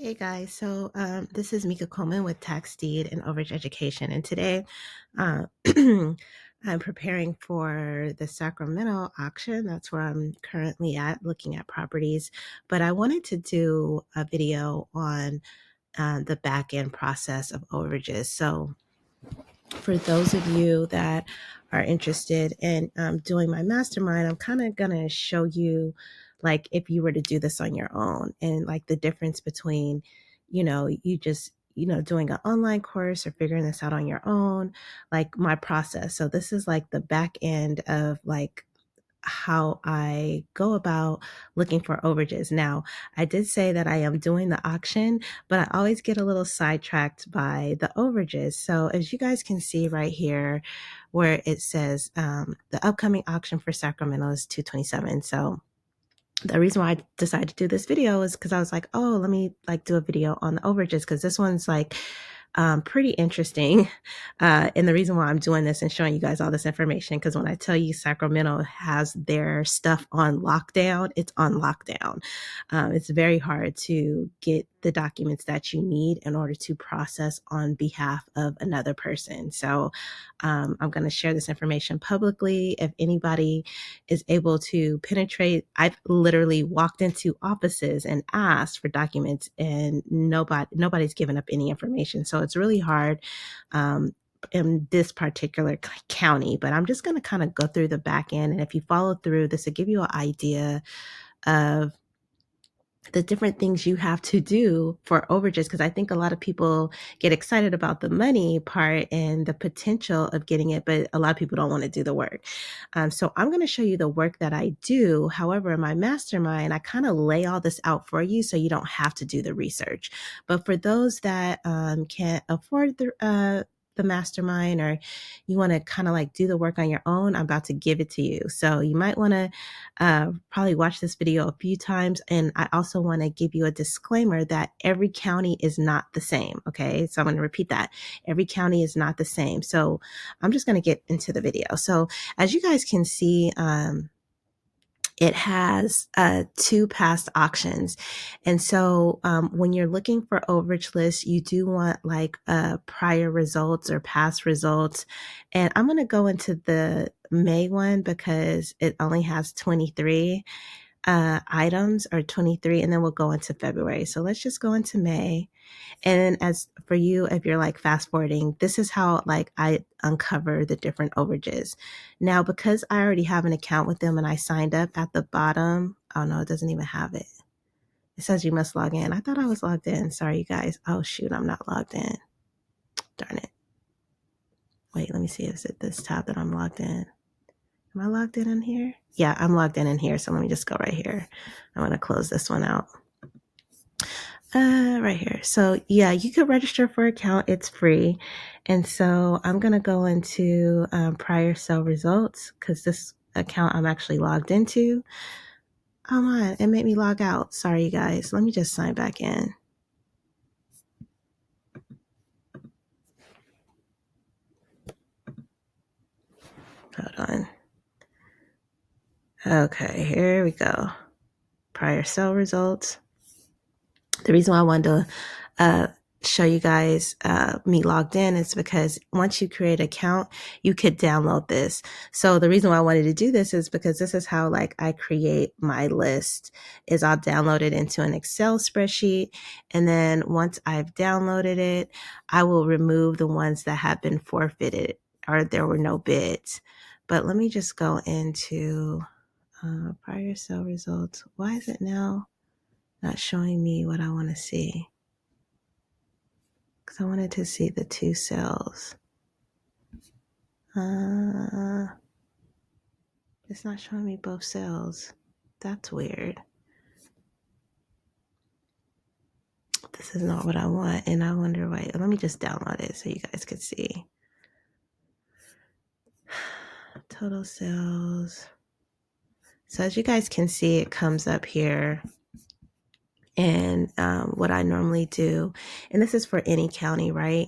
Hey guys, so this is Mica Coleman with Tax Deed and Overage Education, and today uh, I'm preparing for the Sacramento auction. That's where I'm currently at, looking at properties. But I wanted to do a video on the back end process of overages. So for those of you that are interested in doing my mastermind, I'm kind of going to show you like if you were to do this on your own and like the difference between, you just, doing an online course or figuring this out on your own, like my process. So this is like the back end of like how I go about looking for overages. Now, I did say that I am doing the auction, but I always get a little sidetracked by the overages. So as you guys can see right here, where it says the upcoming auction for Sacramento is 227. So the reason why I decided to do this video is because I was like, oh, let me like do a video on the overages because this one's like pretty interesting. And the reason why I'm doing this and showing you guys all this information, because when I tell you Sacramento has their stuff on lockdown, it's on lockdown. It's very hard to get the documents that you need in order to process on behalf of another person. So I'm going to share this information publicly. If anybody is able to penetrate, I've literally walked into offices and asked for documents and nobody's given up any information. So it's really hard in this particular county, but I'm just going to kind of go through the back end. And if you follow through, this will give you an idea of the different things you have to do for overages, because I think a lot of people get excited about the money part and the potential of getting it, but a lot of people don't want to do the work. So I'm going to show you the work that I do. However, in my mastermind, I kind of lay all this out for you so you don't have to do the research. But for those that can't afford the mastermind, or you want to kind of like do the work on your own, I'm about to give it to you. So you might want to probably watch this video a few times. And I also want to give you a disclaimer that every county is not the same. Okay. So I'm going to repeat that. Every county is not the same. So I'm just going to get into the video. So as you guys can see, it has two past auctions. And so when you're looking for overage lists, you do want like prior results or past results. And I'm going to go into the May one because it only has 23 items, or 23, and then we'll go into February. So let's just go into May. And as for you, if you're like fast forwarding, this is how like I uncover the different overages. Now, because I already have an account with them and I signed up at the bottom. Oh no, it doesn't even have it. It says you must log in. I thought I was logged in. Sorry, you guys. Oh shoot, I'm not logged in. Darn it. Wait, let me see. Is it this tab that I'm logged in? Am I logged in here? Yeah, I'm logged in here. So let me just go right here. I'm going to close this one out. Right here. So yeah, you could register for an account. It's free. And so I'm going to go into prior sale results because this account I'm actually logged into. Come on, it made me log out. Sorry, you guys. Let me just sign back in. Hold on. Okay, here we go. Prior sale results. The reason why I wanted to show you guys me logged in is because once you create an account, you could download this. So the reason why I wanted to do this is because this is how like I create my list. Is I'll download it into an Excel spreadsheet, and then once I've downloaded it, I will remove the ones that have been forfeited or there were no bids. But let me just go into prior sale results. Why is it now not showing me what I want to see? Because I wanted to see the two cells. It's not showing me both cells. That's weird. This is not what I want. And I wonder why. Let me just download it so you guys can see. Total sales. So as you guys can see, it comes up here. And what I normally do, and this is for any county, right?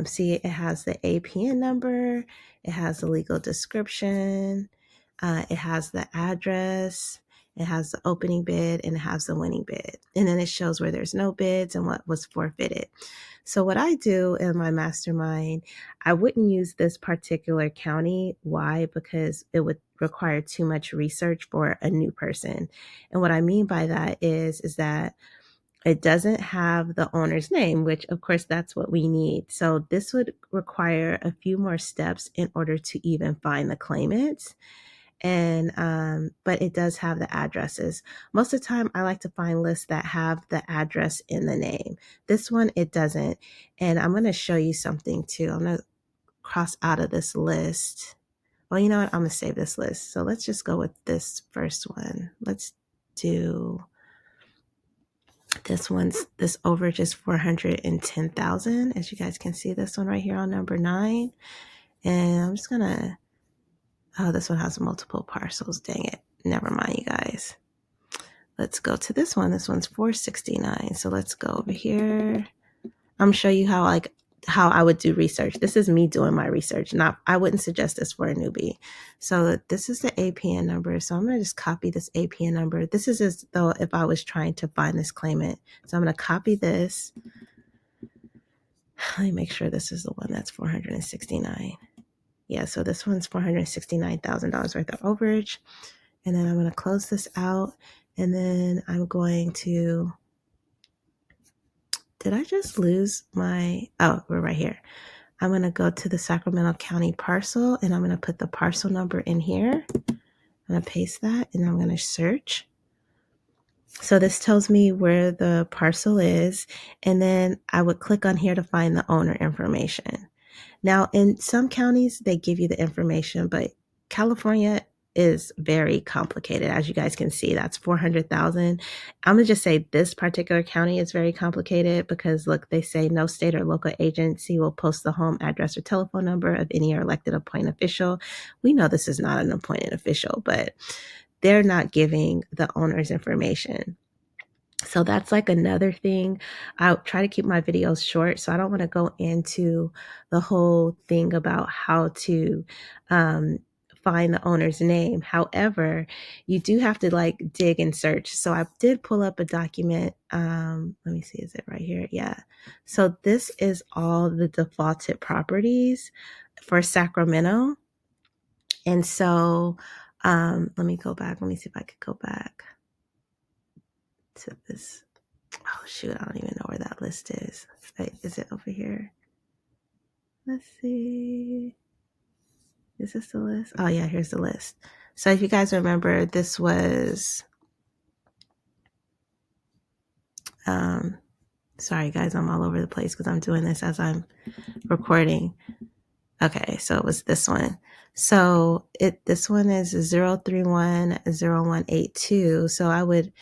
See, it has the APN number, it has the legal description, it has the address, It has the opening bid and it has the winning bid. And then it shows where there's no bids and what was forfeited. So what I do in my mastermind, I wouldn't use this particular county. Why? Because it would require too much research for a new person. And what I mean by that is that it doesn't have the owner's name, which of course that's what we need. So this would require a few more steps in order to even find the claimants. And but it does have the addresses. Most of the time I like to find lists that have the address in the name. This one, it doesn't. And I'm going to show you something too. I'm going to cross out of this list. Well, you know what? I'm going to save this list. So let's just go with this first one. Let's do this overage is 410,000. As you guys can see, this one right here on number 9. And I'm just going to, oh, this one has multiple parcels. Dang it. Never mind, you guys. Let's go to this one. This one's 469. So let's go over here. I'm gonna show you how I would do research. This is me doing my research. I wouldn't suggest this for a newbie. So this is the APN number. So I'm gonna just copy this APN number. This is as though if I was trying to find this claimant. So I'm gonna copy this. Let me make sure this is the one that's 469. Yeah, so this one's $469,000 worth of overage. And then I'm going to close this out. And then I'm going to, did I just lose my, oh, we're right here. I'm going to go to the Sacramento County parcel and I'm going to put the parcel number in here. I'm going to paste that and I'm going to search. So this tells me where the parcel is. And then I would click on here to find the owner information. Now, in some counties, they give you the information, but California is very complicated. As you guys can see, that's 400,000. I'm going to just say this particular county is very complicated because, look, they say no state or local agency will post the home address or telephone number of any elected appointed official. We know this is not an appointed official, but they're not giving the owner's information. So that's like another thing. I try to keep my videos short, so I don't want to go into the whole thing about how to find the owner's name. However, you do have to like dig and search. So I did pull up a document. Let me see, is it right here? Yeah. So this is all the defaulted properties for Sacramento. And so let me go back. Let me see if I could go back to this. Oh, shoot. I don't even know where that list is. Wait, is it over here? Let's see. Is this the list? Oh, yeah, here's the list. So if you guys remember, this was, sorry, guys, I'm all over the place because I'm doing this as I'm recording. Okay, so it was this one. So this one is 0310182. So I would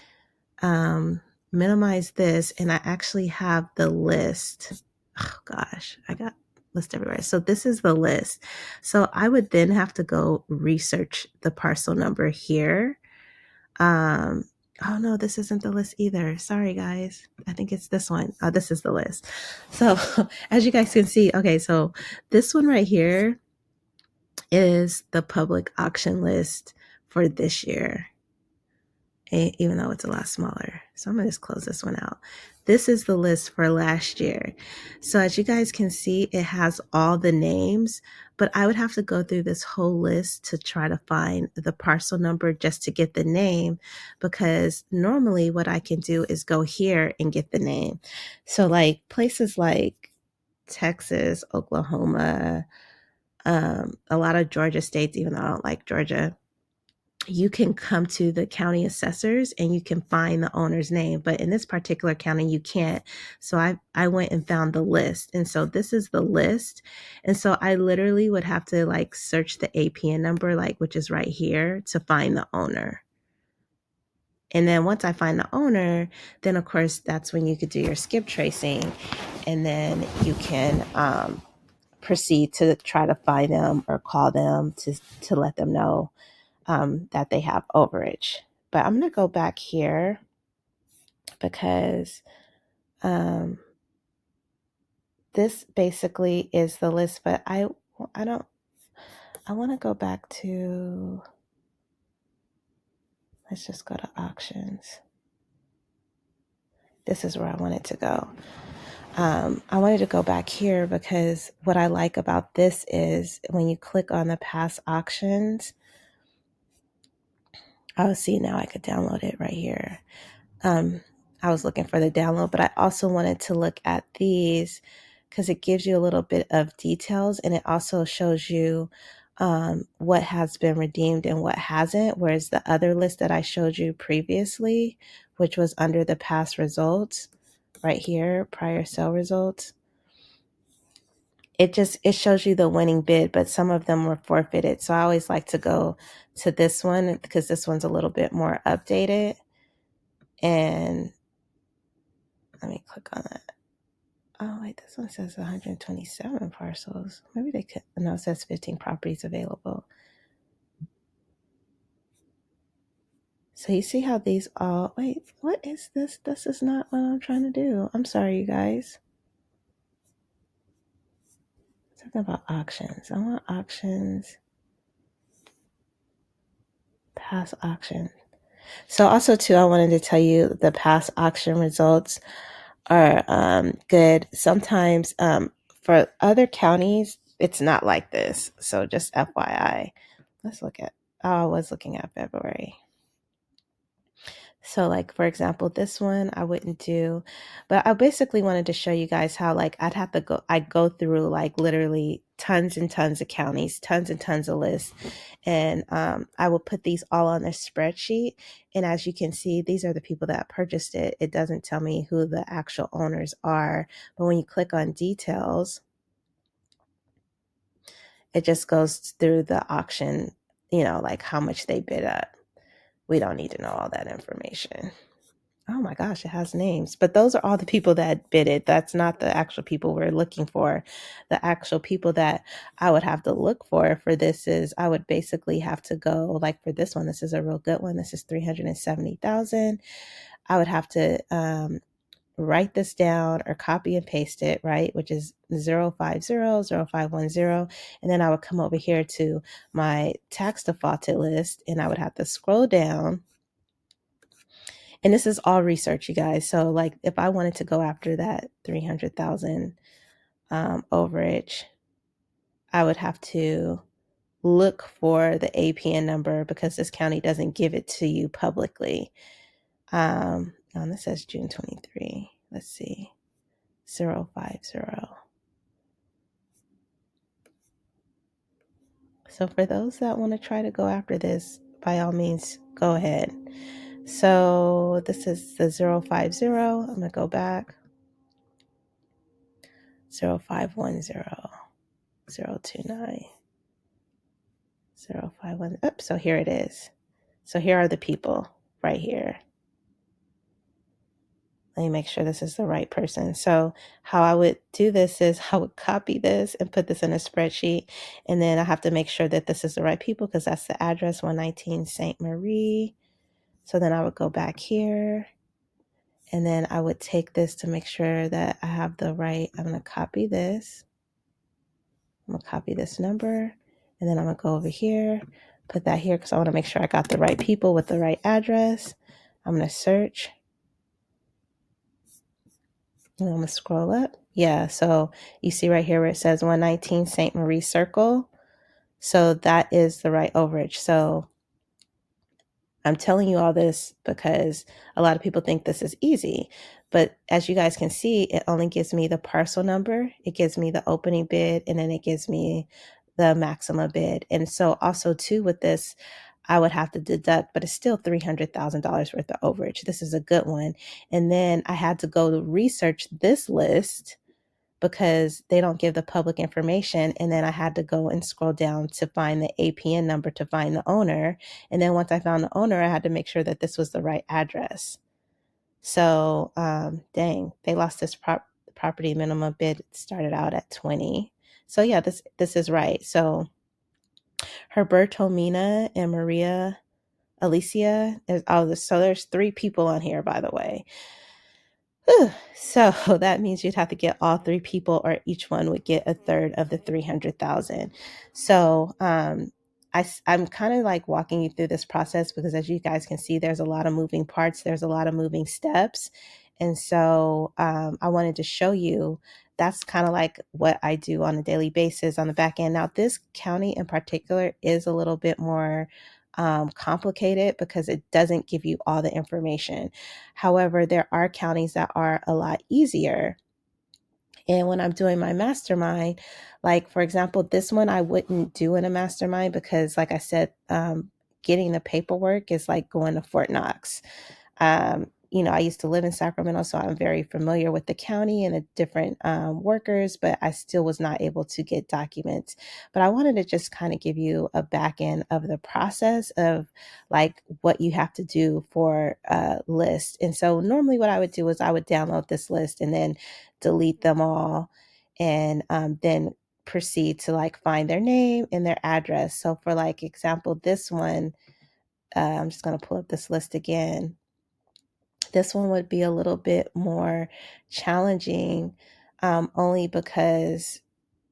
minimize this, and I actually have the list. Oh gosh, I got list everywhere. So this is the list. So I would then have to go research the parcel number here. Oh no, this isn't the list either. Sorry guys. I think it's this one. Oh, this is the list. So as you guys can see, okay, so this one right here is the public auction list for this year, even though it's a lot smaller. So I'm going to just close this one out. This is the list for last year. So as you guys can see, it has all the names, but I would have to go through this whole list to try to find the parcel number just to get the name, because normally what I can do is go here and get the name. So like places like Texas, Oklahoma, a lot of Georgia states, even though I don't like Georgia, you can come to the county assessors and you can find the owner's name. But in this particular county, you can't. So I went and found the list. And so this is the list. And so I literally would have to like search the APN number, like, which is right here, to find the owner. And then once I find the owner, then of course, that's when you could do your skip tracing. And then you can proceed to try to find them or call them to let them know that they have overage. But I'm going to go back here because this basically is the list, but I want to go back to, Let's just go to auctions. This is where I wanted to go. I wanted to go back here because what I like about this is when you click on the past auctions, oh, see, now I could download it right here. I was looking for the download, but I also wanted to look at these because it gives you a little bit of details, and it also shows you what has been redeemed and what hasn't, whereas the other list that I showed you previously, which was under the past results right here, prior sale results, it shows you the winning bid, but some of them were forfeited. So I always like to go to this one because this one's a little bit more updated. And let me click on that. Oh, wait, this one says 127 parcels. Maybe they could, no, it says 15 properties available. So you see how these all, wait, what is this? This is not what I'm trying to do. I'm sorry, you guys. Talking about auctions. I want auctions, past auction. So also too, I wanted to tell you the past auction results are good. Sometimes for other counties, it's not like this. So just FYI. Let's look at, oh, I was looking at February. So like, for example, this one I wouldn't do, but I basically wanted to show you guys how like I'd go through like literally tons and tons of counties, tons and tons of lists. And I will put these all on a spreadsheet. And as you can see, these are the people that purchased it. It doesn't tell me who the actual owners are, but when you click on details, it just goes through the auction, like how much they bid up. We don't need to know all that information. Oh my gosh, it has names. But those are all the people that bid it. That's not the actual people we're looking for. The actual people that I would have to look for this is I would basically have to go, like for this one, this is a real good one. This is 370,000. I would have to write this down or copy and paste it, right? Which is 0500510. And then I would come over here to my tax defaulted list and I would have to scroll down. And this is all research, you guys. So like if I wanted to go after that 300,000 overage, I would have to look for the APN number because this county doesn't give it to you publicly. And this says June 23. Let's see. 050. So for those that want to try to go after this, by all means, go ahead. So this is the 050. I'm going to go back. 0510, 029, 051. Oops, so here it is. So here are the people right here. Let me make sure this is the right person. So how I would do this is I would copy this and put this in a spreadsheet. And then I have to make sure that this is the right people because that's the address, 119 St. Marie. So then I would go back here and then I would take this to make sure that I have the right, I'm going to copy this. I'm going to copy this number and then I'm going to go over here, put that here because I want to make sure I got the right people with the right address. I'm going to search. And I'm going to scroll up. Yeah, so you see right here where it says 119 St. Marie Circle. So that is the right overage. So I'm telling you all this because a lot of people think this is easy. But as you guys can see, it only gives me the parcel number. It gives me the opening bid, and then it gives me the maximum bid. And so also too with this, I would have to deduct, but it's still $300,000 worth of overage. This is a good one. And then I had to go to research this list because they don't give the public information. And then I had to go and scroll down to find the APN number to find the owner. And then once I found the owner, I had to make sure that this was the right address. So, dang, they lost this property minimum bid started out at 20. So yeah, this is right. So Herberto Mina and Maria Alicia so there's 3 people on here, by the way. Whew. So that means you'd have to get all 3 people, or each one would get a third of the 300,000. So I'm kind of like walking you through this process because, as you guys can see, there's a lot of moving parts, there's a lot of moving steps. And so I wanted to show you that's kind of like what I do on a daily basis on the back end. Now, this county in particular is a little bit more complicated because it doesn't give you all the information. However, there are counties that are a lot easier. And when I'm doing my mastermind, like for example, this one I wouldn't do in a mastermind because, like I said, getting the paperwork is like going to Fort Knox. I used to live in Sacramento, so I'm very familiar with the county and the different workers, but I still was not able to get documents. But I wanted to just kind of give you a back end of the process of like what you have to do for a list. And so normally what I would do is I would download this list and then delete them all and then proceed to like find their name and their address. So for like example, this one, I'm just going to pull up this list again. This one would be a little bit more challenging, only because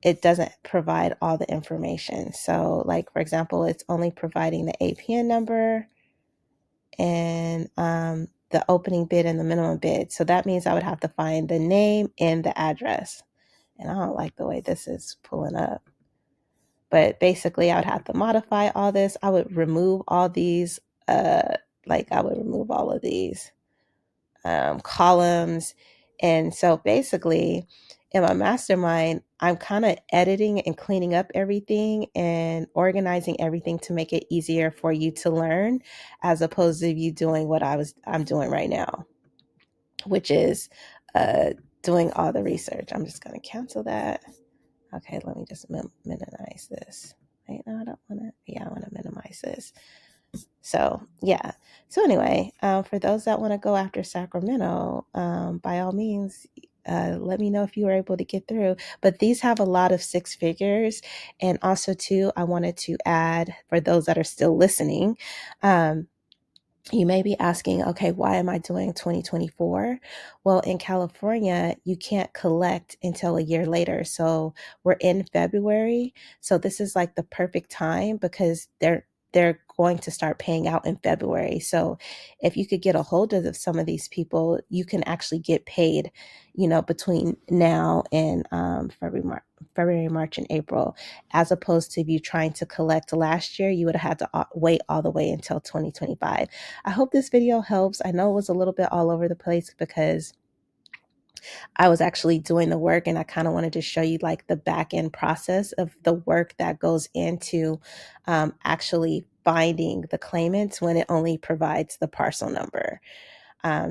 it doesn't provide all the information. So like, for example, it's only providing the APN number and the opening bid and the minimum bid. So that means I would have to find the name and the address. And I don't like the way this is pulling up. But basically, I would have to modify all this. I would remove all these, I would remove all of these columns. And so basically, in my mastermind, I'm kind of editing and cleaning up everything and organizing everything to make it easier for you to learn, as opposed to you doing what I'm doing right now, which is doing all the research. I'm just going to cancel that. Okay, let me just minimize this. Wait, no, I don't want to. Yeah, I want to minimize this. So yeah. So anyway, for those that want to go after Sacramento, by all means, let me know if you were able to get through. But these have a lot of six figures. And also too, I wanted to add for those that are still listening, you may be asking, okay, why am I doing 2024? Well, in California, you can't collect until a year later. So we're in February. So this is like the perfect time because they're going to start paying out in February. So if you could get a hold of some of these people, you can actually get paid, between now and February, March, and April, as opposed to you trying to collect last year, you would have had to wait all the way until 2025. I hope this video helps. I know it was a little bit all over the place because I was actually doing the work and I kind of wanted to show you like the back end process of the work that goes into actually finding the claimants when it only provides the parcel number.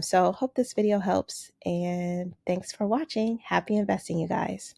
So hope this video helps and thanks for watching. Happy investing, you guys.